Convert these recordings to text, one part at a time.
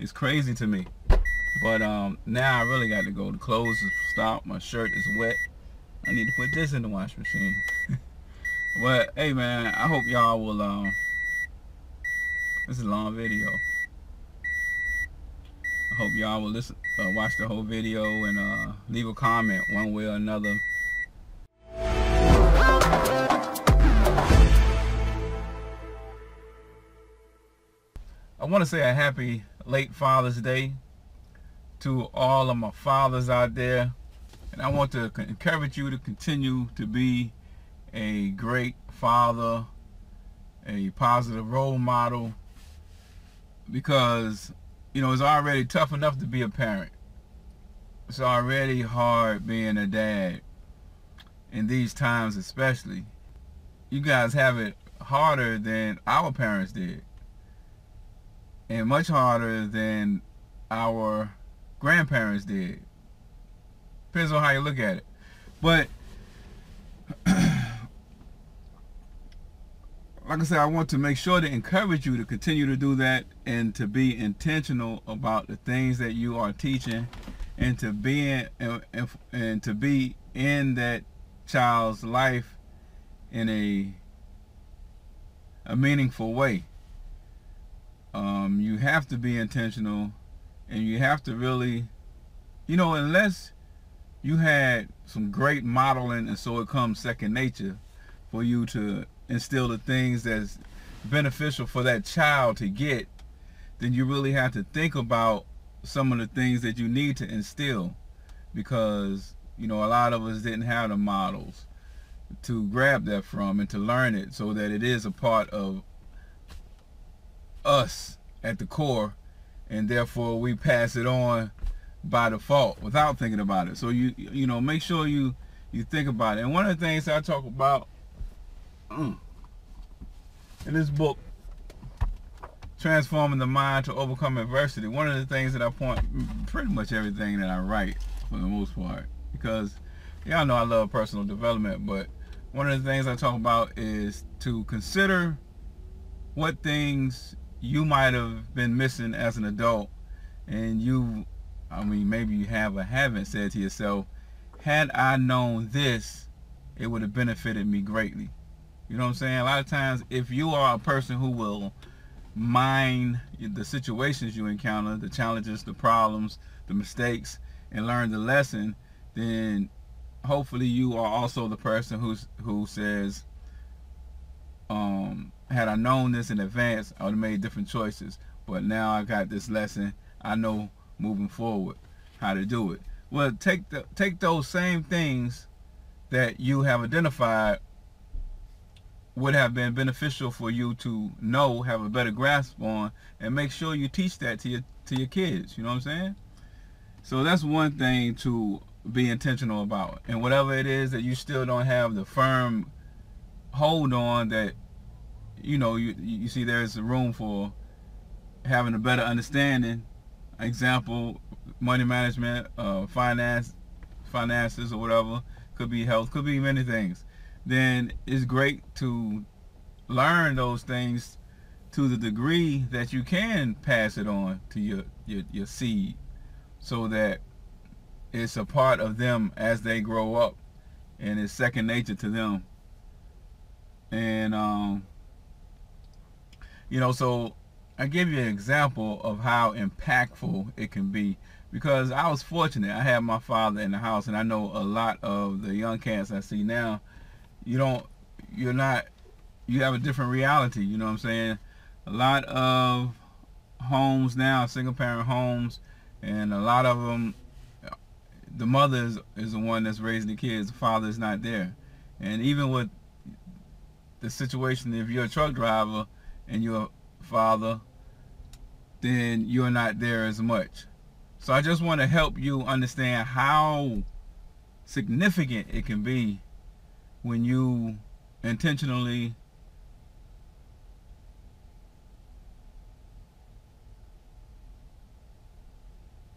It's crazy to me. But now I really got to go. The clothes is stopped. My shirt is wet. I need to put this in the wash machine. But hey, man, I hope y'all will. This is a long video. I hope y'all will listen, watch the whole video, and leave a comment one way or another. I want to say a happy late Father's Day to all of my fathers out there, and I want to encourage you to continue to be a great father, a positive role model, because you know it's already tough enough to be a parent. It's already hard being a dad in these times, especially. You guys have it harder than our parents did, and much harder than our grandparents did. Depends on how you look at it. But like I said, I want to make sure to encourage you to continue to do that, and to be intentional about the things that you are teaching, and to be in that child's life in a meaningful way. You have to be intentional, and you have to really, you know, unless you had some great modeling and so it comes second nature for you to instill the things that's beneficial for that child to get, then you really have to think about some of the things that you need to instill, because you know a lot of us didn't have the models to grab that from and to learn it, so that it is a part of us at the core, and therefore we pass it on by default without thinking about it. So you know, make sure you think about it. And one of the things I talk about in this book, Transforming the Mind to Overcome Adversity, one of the things that I point pretty much everything that I write, for the most part, because y'all know I love personal development, but one of the things I talk about is to consider what things you might have been missing as an adult, and maybe you have or haven't said to yourself, had I known this, it would have benefited me greatly. You know what I'm saying? A lot of times, if you are a person who will mind the situations you encounter, the challenges, the problems, the mistakes, and learn the lesson, then hopefully you are also the person who says, had I known this in advance, I would have made different choices. But now I got this lesson, I know moving forward how to do it. Well, take those same things that you have identified would have been beneficial for you to know, have a better grasp on, and make sure you teach that to your kids. You know what I'm saying? So that's one thing to be intentional about. And whatever it is that you still don't have the firm hold on, that you know you see there's room for having a better understanding. Example, money management, finances or whatever, could be health, could be many things. Then it's great to learn those things to the degree that you can pass it on to your seed, so that it's a part of them as they grow up, and it's second nature to them. And you know, so I give you an example of how impactful it can be, because I was fortunate. I had my father in the house, and I know a lot of the young cats I see now, you have a different reality. You know what I'm saying? A lot of homes now, single parent homes, and a lot of them, the mother is the one that's raising the kids, the father is not there. And even with the situation, if you're a truck driver and you're a father, then you're not there as much. So I just want to help you understand how significant it can be when you intentionally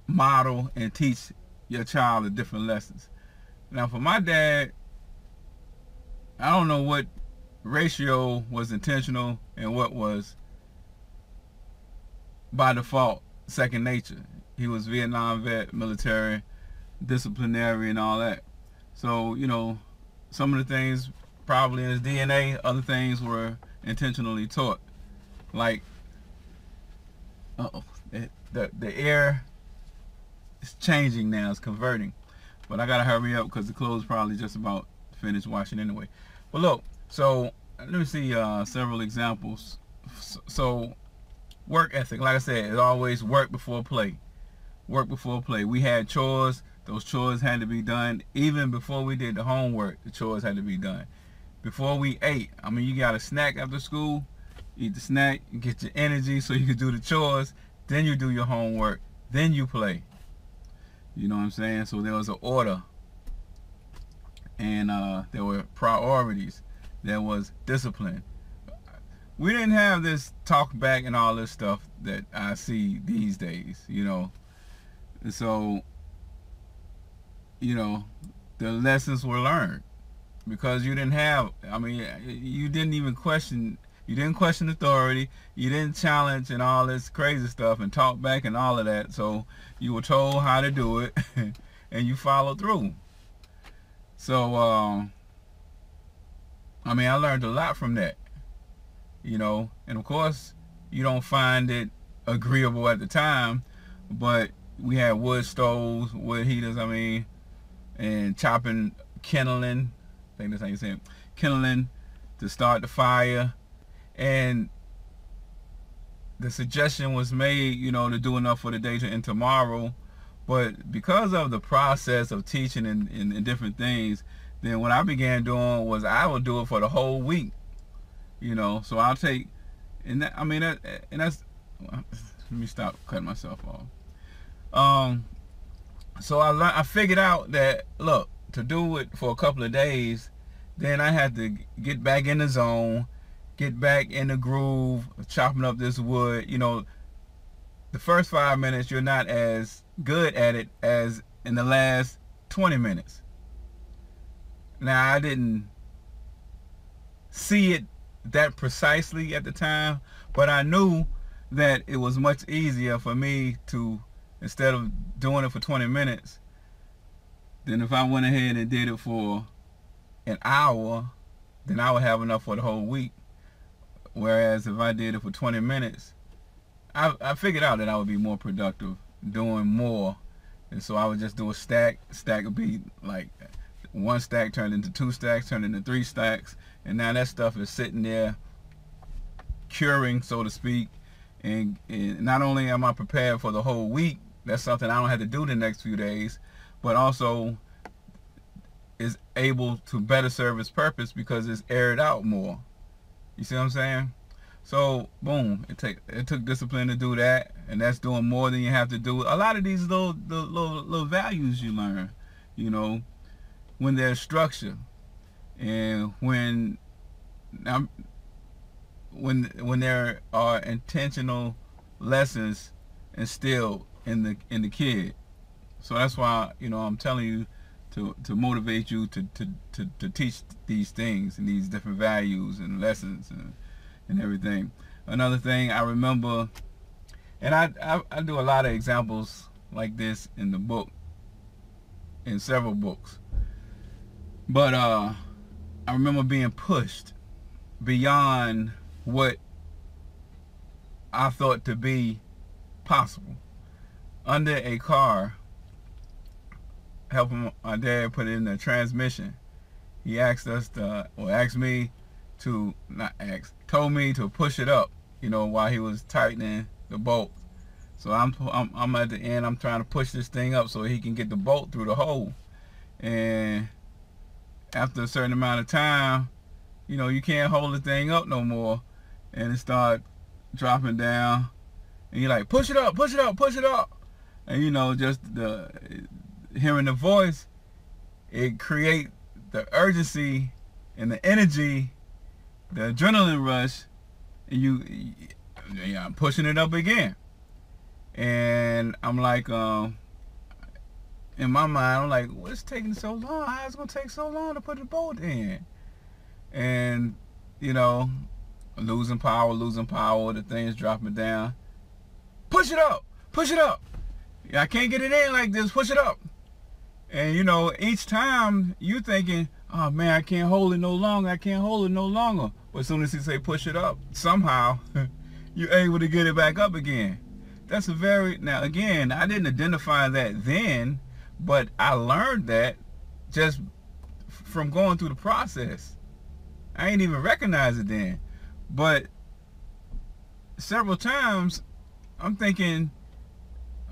model and teach your child the different lessons. Now, for my dad, I don't know what ratio was intentional and what was by default. second nature. He was Vietnam vet, military, disciplinary, and all that. So, you know, some of the things probably in his DNA, other things were intentionally taught. Like, the air is changing now, it's converting. But I gotta hurry up because the clothes probably just about finished washing anyway. But look, so let me see several examples. So work ethic, like I said, it's always work before play. Work before play. We had chores. Those chores had to be done. Even before we did the homework, the chores had to be done. Before we ate, I mean, you got a snack after school, eat the snack, you get your energy so you can do the chores, then you do your homework, then you play. You know what I'm saying? So there was an order, and there were priorities. There was discipline. We didn't have this talk back and all this stuff that I see these days, you know. And so, you know, the lessons were learned because you didn't have, I mean, you didn't even question, you didn't question authority, you didn't challenge and all this crazy stuff and talk back and all of that. So you were told how to do it and you followed through. So, I mean, I learned a lot from that, you know, and of course you don't find it agreeable at the time, but we had wood stoves, wood heaters, I mean, and kindling, I think that's how you say it, kindling to start the fire. And the suggestion was made, you know, to do enough for the day to end tomorrow. But because of the process of teaching and different things, then what I began doing was I would do it for the whole week. You know, so I'll take, and that, I mean, that's, let me stop cutting myself off. So I figured out that, look, to do it for a couple of days, then I had to get back in the zone, get back in the groove, chopping up this wood. You know, the first 5 minutes, you're not as good at it as in the last 20 minutes. Now, I didn't see it that precisely at the time, but I knew that it was much easier for me to, instead of doing it for 20 minutes, then if I went ahead and did it for an hour, then I would have enough for the whole week. Whereas if I did it for 20 minutes, I figured out that I would be more productive doing more. And so I would just do a stack. Stack would be like one stack turned into 2 stacks, turned into 3 stacks. And now that stuff is sitting there curing, so to speak. And not only am I prepared for the whole week, that's something I don't have to do the next few days, but also is able to better serve its purpose because it's aired out more. You see what I'm saying? So boom, it took discipline to do that, and that's doing more than you have to do. A lot of these little values you learn, you know, when there's structure, and when there are intentional lessons instilled in the kid. So that's why, you know, I'm telling you to motivate you to teach these things and these different values and lessons and everything. Another thing I remember, and I do a lot of examples like this in the book, in several books, but I remember being pushed beyond what I thought to be possible. Under a car, helping my dad put in the transmission, he asked us to, or asked me to, not ask, told me to push it up, you know, while he was tightening the bolt. So I'm at the end, I'm trying to push this thing up so he can get the bolt through the hole. And after a certain amount of time, you know, you can't hold the thing up no more, and it start dropping down, and you're like, push it up, push it up, push it up. And you know, just hearing the voice, it create the urgency and the energy, the adrenaline rush, and I'm pushing it up again. And I'm like, in my mind, I'm like, what's taking so long? How's it gonna take so long to put the bolt in? And you know, losing power, the thing's dropping down. Push it up, push it up. I can't get it in like this, push it up. And you know, each time you thinking, oh man, I can't hold it no longer, I can't hold it no longer. But as soon as he say push it up, somehow you're able to get it back up again. That's a very, now again, I didn't identify that then, but I learned that just from going through the process. I ain't even recognize it then. But several times I'm thinking,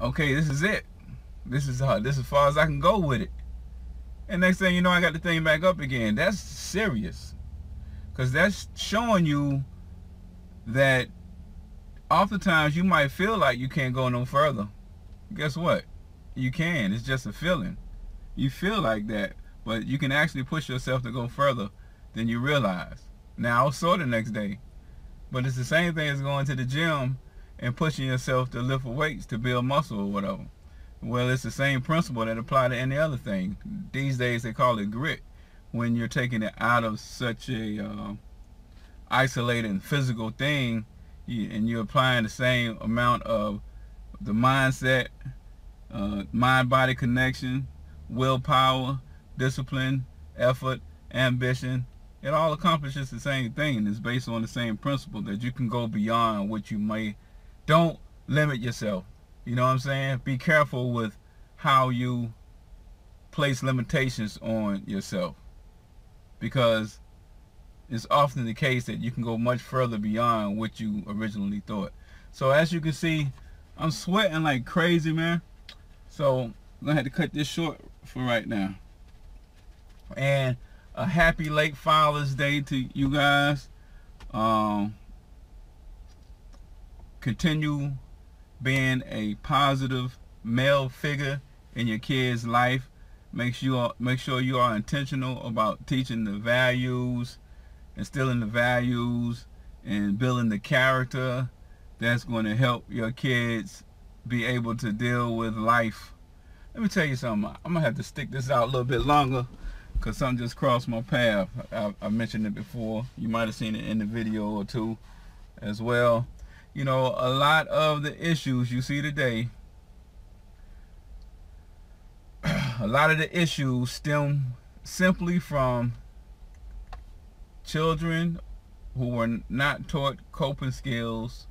okay, this is it. This is as far as I can go with it. And next thing you know, I got the thing back up again. That's serious. Because that's showing you that oftentimes you might feel like you can't go no further. Guess what? You can. It's just a feeling. You feel like that, but you can actually push yourself to go further than you realize. Now, I was sore the next day, but it's the same thing as going to the gym and pushing yourself to lift weights to build muscle or whatever. Well, it's the same principle that apply to any other thing. These days they call it grit, when you're taking it out of such a isolated physical thing, and you're applying the same amount of the mindset, mind-body connection, willpower, discipline, effort, ambition. It all accomplishes the same thing. It's based on the same principle that you can go beyond what you may. Don't limit yourself. You know what I'm saying? Be careful with how you place limitations on yourself, because it's often the case that you can go much further beyond what you originally thought. So as you can see, I'm sweating like crazy, man. So I'm gonna have to cut this short for right now. And a happy late Father's Day to you guys. Continue being a positive male figure in your kid's life. Make sure you are intentional about teaching the values, instilling the values, and building the character that's going to help your kids be able to deal with life. Let me tell you something. I'm gonna have to stick this out a little bit longer because something just crossed my path. I mentioned it before. You might have seen it in the video or two as well. You know, a lot of the issues you see today, a lot of the issues stem simply from children who were not taught coping skills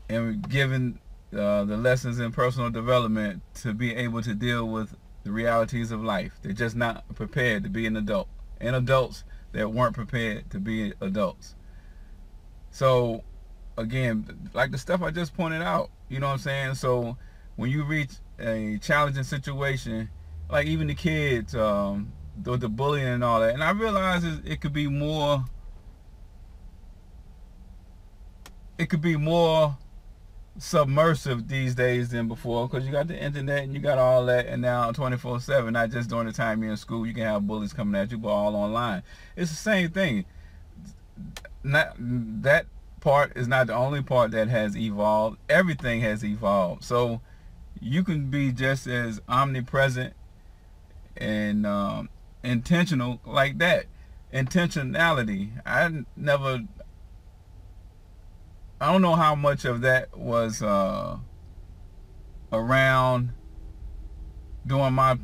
and given the lessons in personal development to be able to deal with the realities of life. They're just not prepared to be an adult, and adults that weren't prepared to be adults. So again, like the stuff I just pointed out, you know what I'm saying? So when you reach a challenging situation, like even the kids, the bullying and all that, and I realize it could be more submersive these days than before, because you got the internet and you got all that, and now 24/7, not just during the time you're in school, you can have bullies coming at you, but all online. It's the same thing. That part is not the only part that has evolved. Everything has evolved. So you can be just as omnipresent and intentional like that. Intentionality. I don't know how much of that was around during my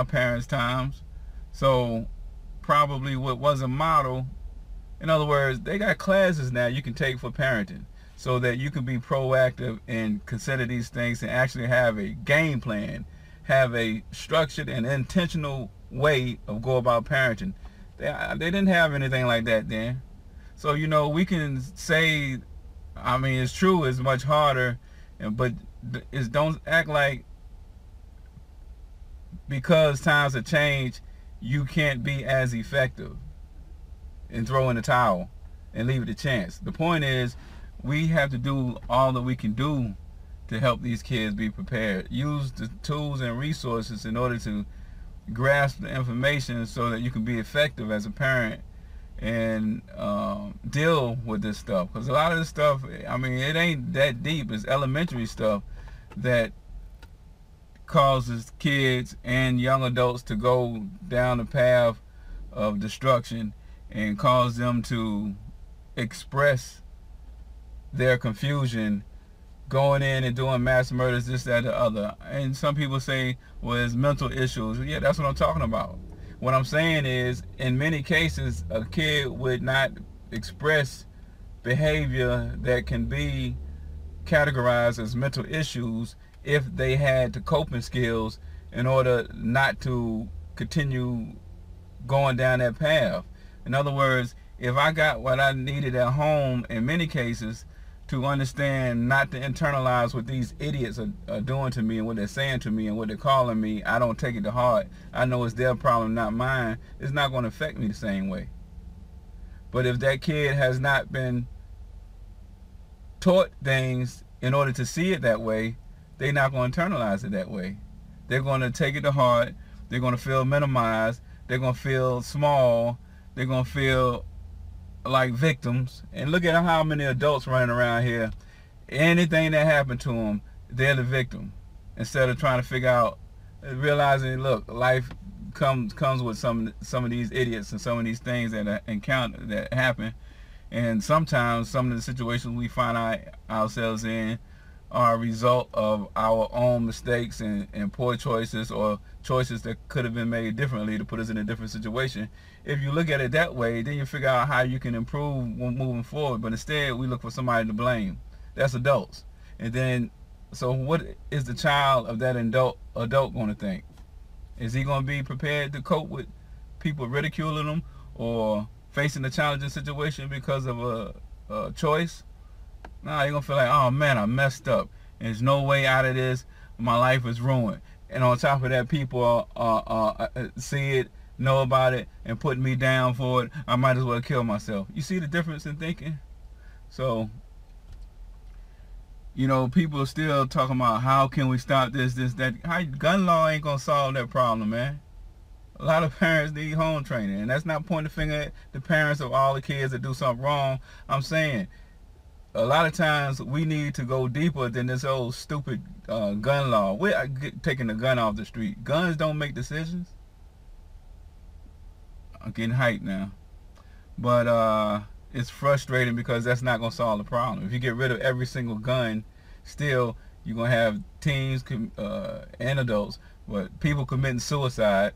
parents' times. So probably what was a model. In other words, they got classes now you can take for parenting, so that you can be proactive and consider these things and actually have a game plan, have a structured and intentional way of go about parenting. They didn't have anything like that then. So, you know, we can say, I mean, it's true, it's much harder, but don't act like because times have changed, you can't be as effective and throw in the towel and leave it to chance. The point is, we have to do all that we can do to help these kids be prepared. Use the tools and resources in order to grasp the information so that you can be effective as a parent and deal with this stuff. Because a lot of this stuff, I mean, it ain't that deep. It's elementary stuff that causes kids and young adults to go down the path of destruction and cause them to express their confusion going in and doing mass murders, this, that, the other. And some people say, well, it's mental issues. Yeah, that's what I'm talking about. What I'm saying is, in many cases, a kid would not express behavior that can be categorized as mental issues if they had the coping skills in order not to continue going down that path. In other words, if I got what I needed at home, in many cases, to understand not to internalize what these idiots are doing to me and what they're saying to me and what they're calling me, I don't take it to heart. I know it's their problem, not mine. It's not going to affect me the same way. But if that kid has not been taught things in order to see it that way, they're not going to internalize it that way. They're going to take it to heart. They're going to feel minimized. They're going to feel small. They're going to feel like victims. And look at how many adults running around here. Anything that happened to them, they're the victim. Instead of trying to figure out, realizing, look, life comes with some of these idiots and some of these things that encounter that happen. And sometimes some of the situations we find ourselves in are a result of our own mistakes and poor choices, or choices that could have been made differently to put us in a different situation. If you look at it that way, then you figure out how you can improve moving forward. But instead, we look for somebody to blame. That's adults. And then, so what is the child of that adult going to think? Is he going to be prepared to cope with people ridiculing him or facing a challenging situation because of a choice? Nah, you're going to feel like, oh man, I messed up. And there's no way out of this. My life is ruined. And on top of that, people see it, know about it, and put me down for it. I might as well kill myself. You see the difference in thinking? So, you know, people are still talking about how can we stop this, that. Gun law ain't going to solve that problem, man. A lot of parents need home training. And that's not pointing the finger at the parents of all the kids that do something wrong. I'm saying, a lot of times we need to go deeper than this old stupid gun law. We're taking the gun off the street. Guns don't make decisions. I'm getting hyped now. But it's frustrating because that's not going to solve the problem. If you get rid of every single gun, still you're going to have teens and adults, but people committing suicide,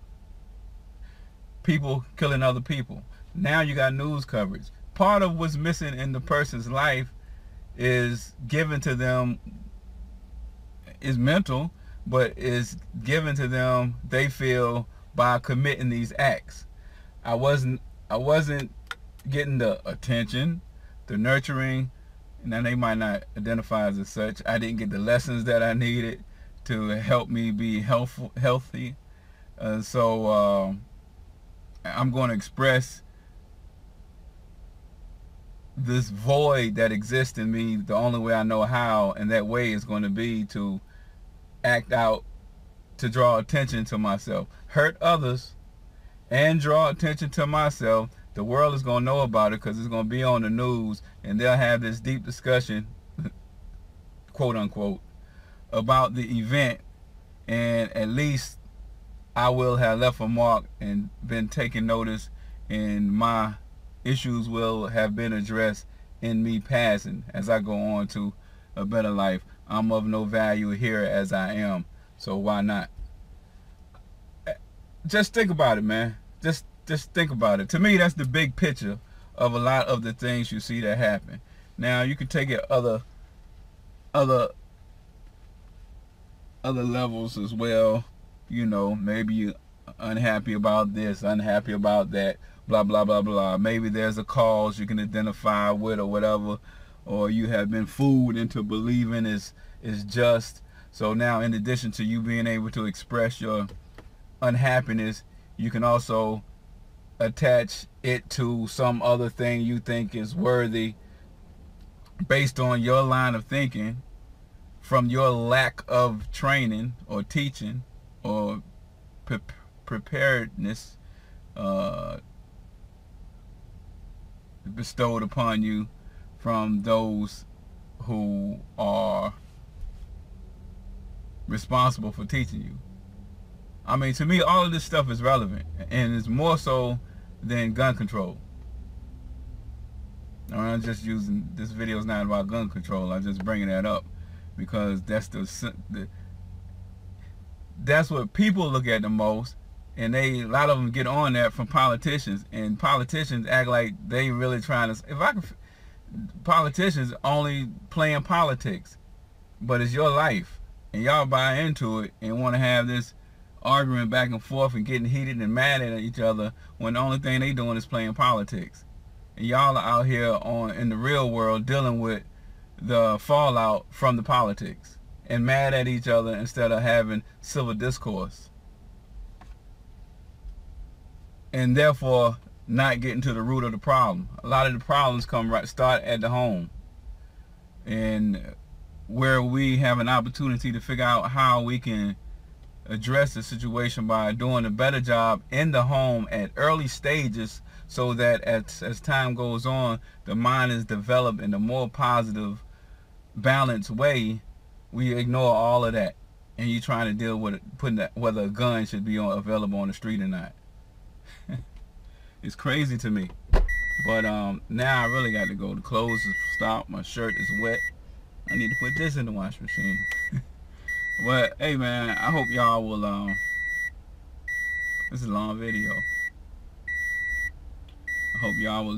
people killing other people. Now you got news coverage. Part of what's missing in the person's life is given to them, is mental, but is given to them, they feel, by committing these acts. I wasn't getting the attention, the nurturing, and then they might not identify as such. I didn't get the lessons that I needed to help me be healthy. So I'm going to express this void that exists in me the only way I know how, and that way is going to be to act out, to draw attention to myself, hurt others, and draw attention to myself. The world is going to know about it because it's going to be on the news, and they'll have this deep discussion, quote unquote, about the event, and at least I will have left a mark and been taken notice, and my issues will have been addressed in me passing as I go on to a better life. I'm of no value here as I am, so why not? Just think about it, man. Just think about it. To me, that's the big picture of a lot of the things you see that happen. Now, you can take it other levels as well. You know, maybe you're unhappy about this, unhappy about that, blah, blah, blah, blah. Maybe there's a cause you can identify with or whatever, or you have been fooled into believing is just. So now, in addition to you being able to express your unhappiness, you can also attach it to some other thing you think is worthy based on your line of thinking, from your lack of training or teaching or preparedness bestowed upon you from those who are responsible for teaching you. I mean, to me, all of this stuff is relevant, and it's more so than gun control. I'm just using, this video is not about gun control, I'm just bringing that up. because that's what people look at the most, and a lot of them get on that from politicians, and politicians act like they really trying to. Politicians only playing politics, but it's your life, and y'all buy into it and want to have this arguing back and forth and getting heated and mad at each other when the only thing they doing is playing politics. And y'all are out here in the real world dealing with the fallout from the politics and mad at each other instead of having civil discourse, and therefore not getting to the root of the problem. A lot of the problems start at the home, and where we have an opportunity to figure out how we can address the situation by doing a better job in the home at early stages, so that as time goes on, the mind is developed in a more positive, balanced way. We ignore all of that, and you're trying to deal with whether a gun should be available on the street or not. It's crazy to me. But now I really got to go. The clothes is stopped. My shirt is wet. I need to put this in the wash machine. But hey man, I hope y'all will this is a long video. I hope y'all will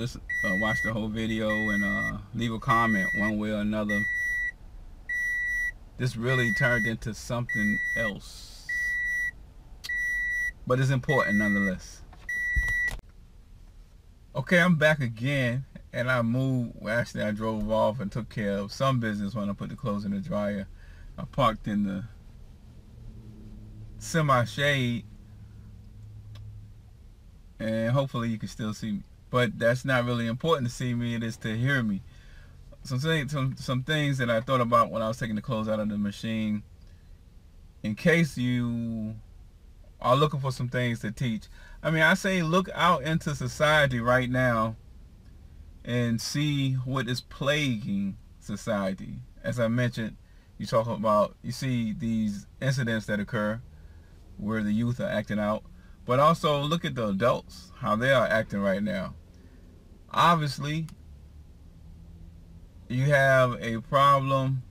watch the whole video and leave a comment one way or another. This really turned into something else, but it's important nonetheless. Okay, I'm back again, and I moved. Well, actually, I drove off and took care of some business when I put the clothes in the dryer. I parked in the semi-shade, and hopefully you can still see me. But that's not really important to see me. It is to hear me. Some things that I thought about when I was taking the clothes out of the machine, in case you are looking for some things to teach. I mean, I say look out into society right now and see what is plaguing society. As I mentioned, you see these incidents that occur where the youth are acting out, but also look at the adults, how they are acting right now. Obviously, you have a problem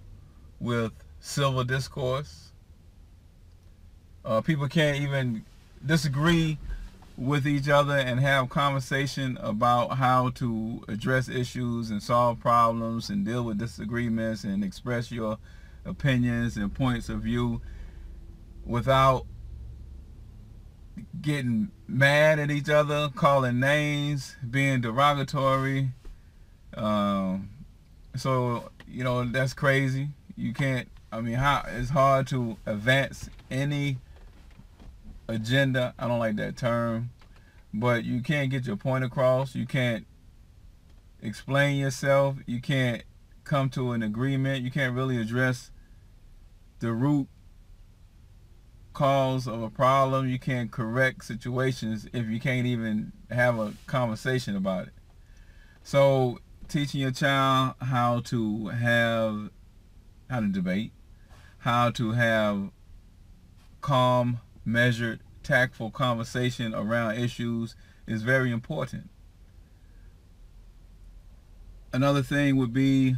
with civil discourse. People can't even disagree with each other and have conversation about how to address issues and solve problems and deal with disagreements and express your opinions and points of view without getting mad at each other, calling names, being derogatory. So, you know, that's crazy. You can't, I mean, it's hard to advance any agenda. I don't like that term, but you can't get your point across. You can't explain yourself. You can't come to an agreement. You can't really address the root cause of a problem. You can't correct situations if you can't even have a conversation about it. So teaching your child how to debate, how to have calm, measured, tactful conversation around issues is very important. Another thing would be,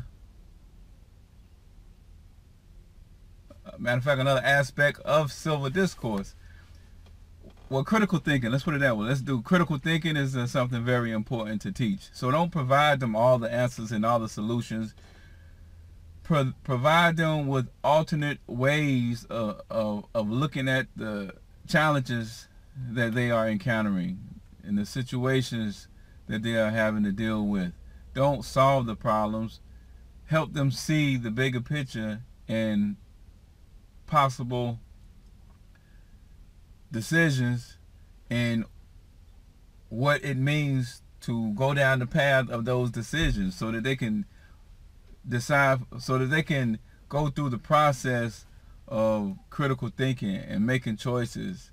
matter of fact, another aspect of civil discourse. Well, critical thinking, let's put it that way. Let's do critical thinking is something very important to teach. So don't provide them all the answers and all the solutions. Provide them with alternate ways of looking at the challenges that they are encountering and the situations that they are having to deal with. Don't solve the problems. Help them see the bigger picture and possible decisions and what it means to go down the path of those decisions, so that they can decide, so that they can go through the process of critical thinking and making choices,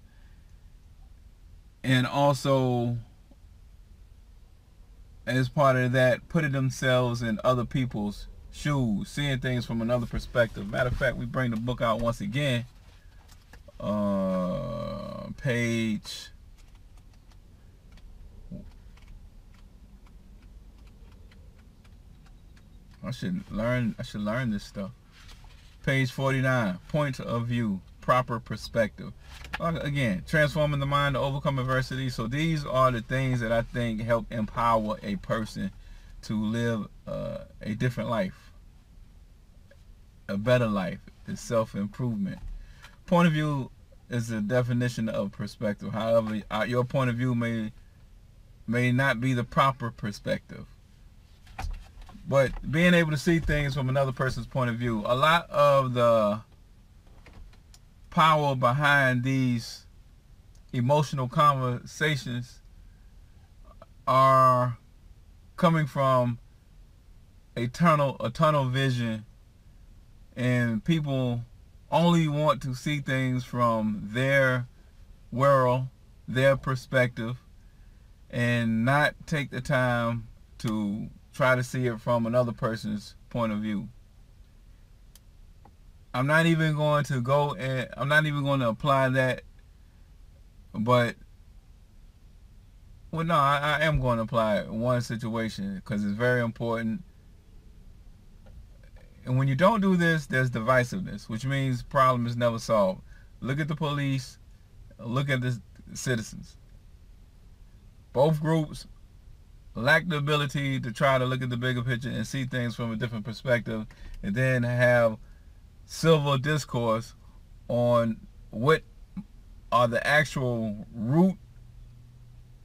and also as part of that, putting themselves in other people's shoes, seeing things from another perspective. Matter of fact, we bring the book out once again. Page I should learn this stuff. Page 49, point of view, proper perspective. Again, transforming the mind to overcome adversity. So these are the things that I think help empower a person to live a different life, a better life. It's self-improvement. Point of view is the definition of perspective. However, your point of view may not be the proper perspective. But being able to see things from another person's point of view, a lot of the power behind these emotional conversations are coming from a tunnel vision, and people only want to see things from their world, their perspective, and not take the time to try to see it from another person's point of view. I'm not even going to apply that, but well, no, I am going to apply it in one situation because it's very important. And when you don't do this, there's divisiveness, which means problem is never solved. Look at the police, look at the citizens. Both groups lack the ability to try to look at the bigger picture and see things from a different perspective, and then have civil discourse on what are the actual root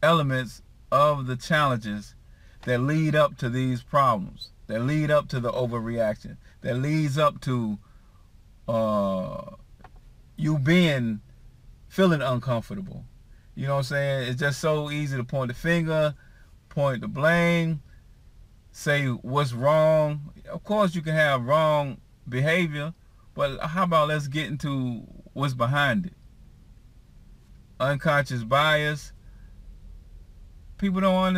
elements of the challenges that lead up to these problems, that lead up to the overreaction, that leads up to you feeling uncomfortable. You know what I'm saying? It's just so easy to point the finger, point the blame, say what's wrong. Of course you can have wrong behavior, but how about let's get into what's behind it? Unconscious bias. People don't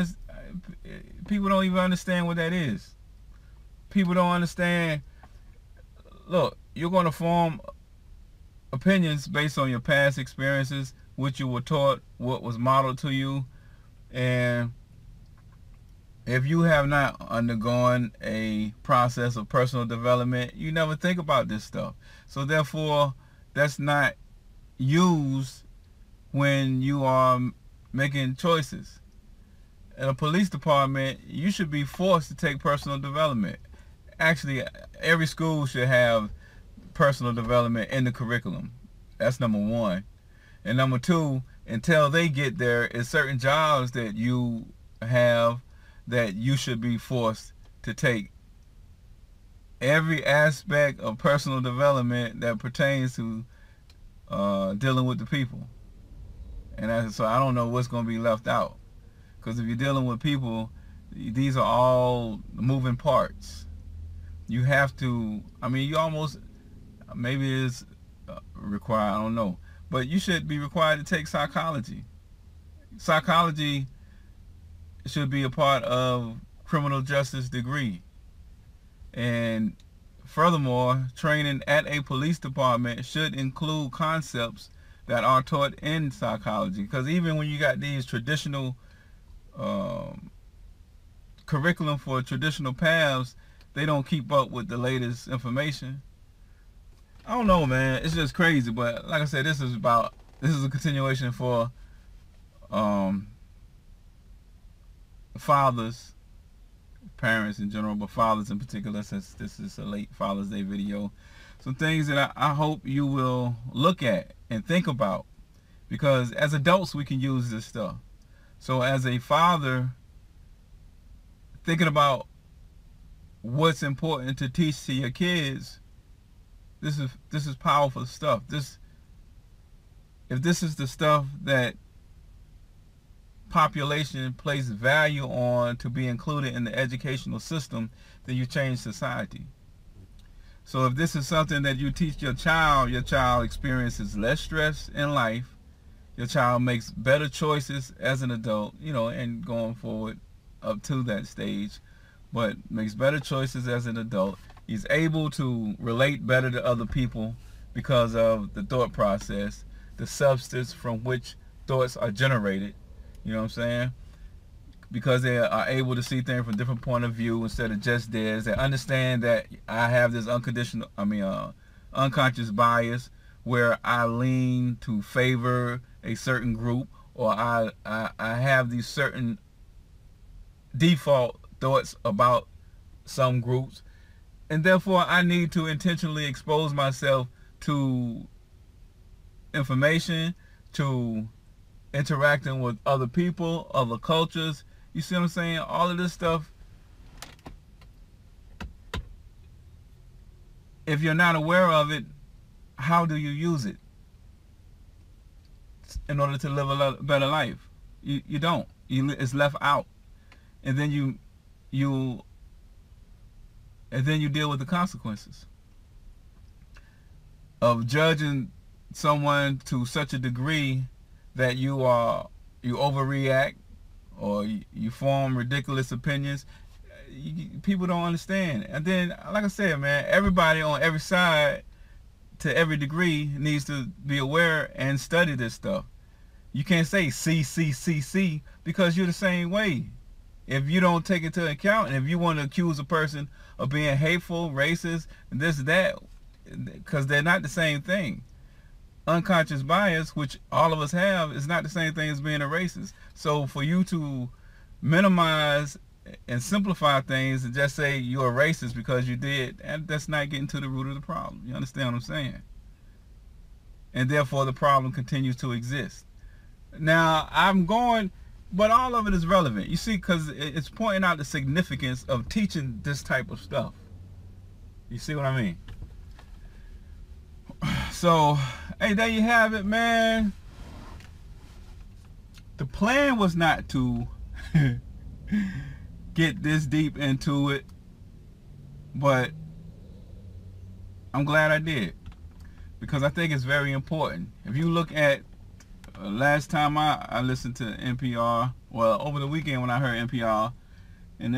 even understand what that is. People don't understand. Look, you're going to form opinions based on your past experiences, what you were taught, what was modeled to you, and if you have not undergone a process of personal development, you never think about this stuff. So therefore, that's not used when you are making choices. In a police department, you should be forced to take personal development. Actually, every school should have personal development in the curriculum. That's number one. And number two, until they get there, is certain jobs that you have that you should be forced to take every aspect of personal development that pertains to dealing with the people. And so I don't know what's going to be left out. Because if you're dealing with people, these are all moving parts. You have to, I mean, you almost, maybe it's required, I don't know. But you should be required to take psychology. Psychology should be a part of criminal justice degree. And furthermore, training at a police department should include concepts that are taught in psychology. Because even when you got these traditional curriculum for traditional paths, they don't keep up with the latest information. I don't know, man. It's just crazy. But like I said, this is a continuation for fathers, parents in general, but fathers in particular, since this is a late Father's Day video. Some things that I hope you will look at and think about, because as adults we can use this stuff. So as a father, thinking about what's important to teach to your kids, this is powerful stuff. If this is the stuff that population place value on to be included in the educational system, then you change society. So if this is something that you teach your child experiences less stress in life, your child makes better choices as an adult, you know, and going forward up to that stage, but makes better choices as an adult. He's able to relate better to other people because of the thought process, the substance from which thoughts are generated. You know what I'm saying? Because they are able to see things from a different point of view instead of just theirs. They understand that I have this unconscious bias where I lean to favor a certain group, or I have these certain default thoughts about some groups, and therefore I need to intentionally expose myself to information, to interacting with other people, other cultures. You see what I'm saying? All of this stuff, if you're not aware of it, how do you use it in order to live a better life? You don't. It's left out, and then you deal with the consequences of judging someone to such a degree that you overreact, or you form ridiculous opinions. People don't understand. And then, like I said, man, everybody on every side, to every degree, needs to be aware and study this stuff. You can't say C, because you're the same way. If you don't take it into account, and if you want to accuse a person of being hateful, racist, and this, that, because they're not the same thing. Unconscious bias, which all of us have, is not the same thing as being a racist. So for you to minimize and simplify things and just say you're a racist because you did, and that's not getting to the root of the problem. You understand what I'm saying? And therefore the problem continues to exist. Now but all of it is relevant, you see, because it's pointing out the significance of teaching this type of stuff. You see what I mean? So, hey, there you have it, man. The plan was not to get this deep into it, but I'm glad I did, because I think it's very important. If you look at last time I listened to NPR, well, over the weekend when I heard NPR, and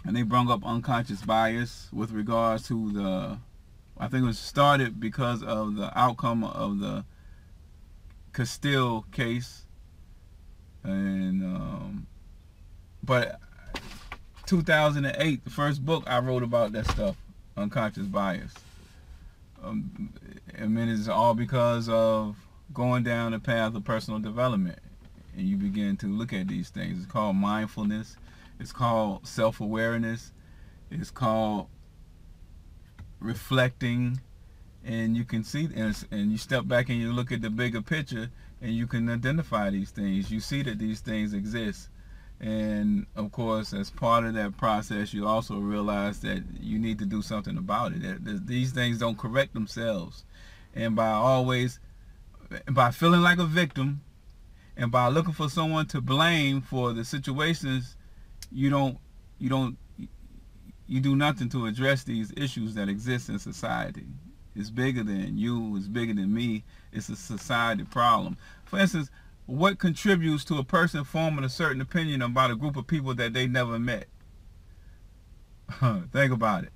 they brought up unconscious bias with regards to I think it was started because of the outcome of the Castile case, and but 2008, the first book I wrote about that stuff, unconscious bias. I mean, it's all because of going down the path of personal development, and you begin to look at these things. It's called mindfulness. It's called self-awareness. It's called reflecting, and you can see, and you step back and you look at the bigger picture, and you can identify these things. You see that these things exist, and of course, as part of that process, you also realize that you need to do something about it. That these things don't correct themselves, and by feeling like a victim, and by looking for someone to blame for the situations, you do nothing to address these issues that exist in society. It's bigger than you, it's bigger than me, it's a society problem. For instance, what contributes to a person forming a certain opinion about a group of people that they never met? Think about it.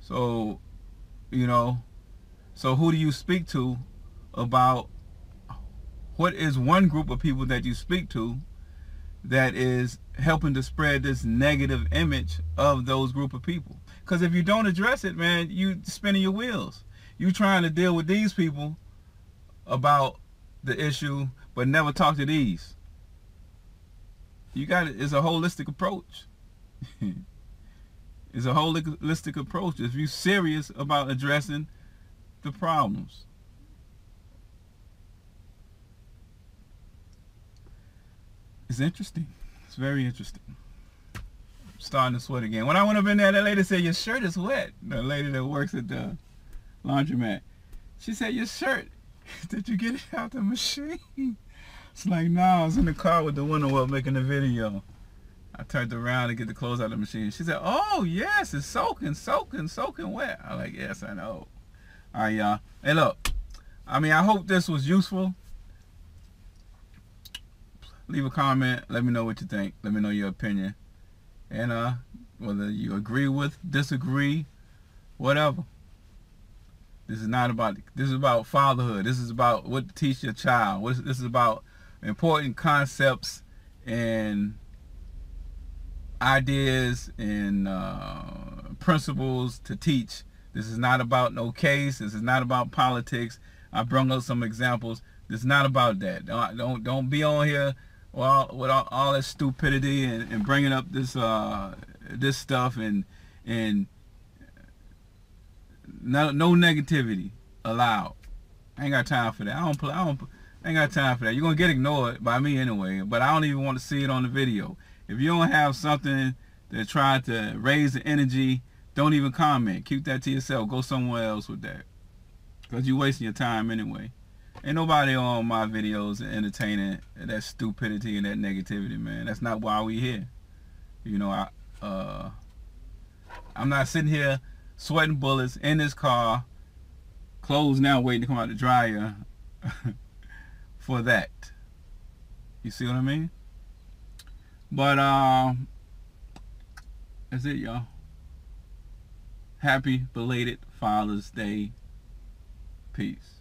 So, so who do you speak to about, what is one group of people that you speak to that is helping to spread this negative image of those group of people? Because if you don't address it, man, you spinning your wheels. You trying to deal with these people about the issue, but never talk to these. You got it. It's a holistic approach. It's a holistic approach if you're serious about addressing the problems. It's interesting. It's very interesting. I'm starting to sweat again. When I went up in there, that lady said, "Your shirt is wet." The lady that works at the laundromat. She said, "Your shirt, did you get it out the machine?" It's like, no, I was in the car with the window up making a video. I turned around to get the clothes out of the machine. She said, "Oh, yes, it's soaking wet." I'm like, "Yes, I know." All right, y'all. Hey, look. I mean, I hope this was useful. Leave a comment. Let me know what you think. Let me know your opinion. And whether you agree with, disagree, whatever. This is about fatherhood. This is about what to teach your child. This is about important concepts and ideas and principles to teach This is not about no case. This is not about politics. I brought up some examples. This is not about that. Don't be on here with all that stupidity and bringing up this this stuff and no negativity allowed. I ain't got time for that. I ain't got time for that. You're gonna get ignored by me anyway. But I don't even want to see it on the video. If you don't have something that tries to raise the energy, don't even comment. Keep that to yourself. Go somewhere else with that. Because you're wasting your time anyway. Ain't nobody on my videos entertaining that stupidity and that negativity, man. That's not why we here. You know, I'm not sitting here sweating bullets in this car, clothes now waiting to come out the dryer for that. You see what I mean? But that's it, y'all. Happy belated Father's Day. Peace.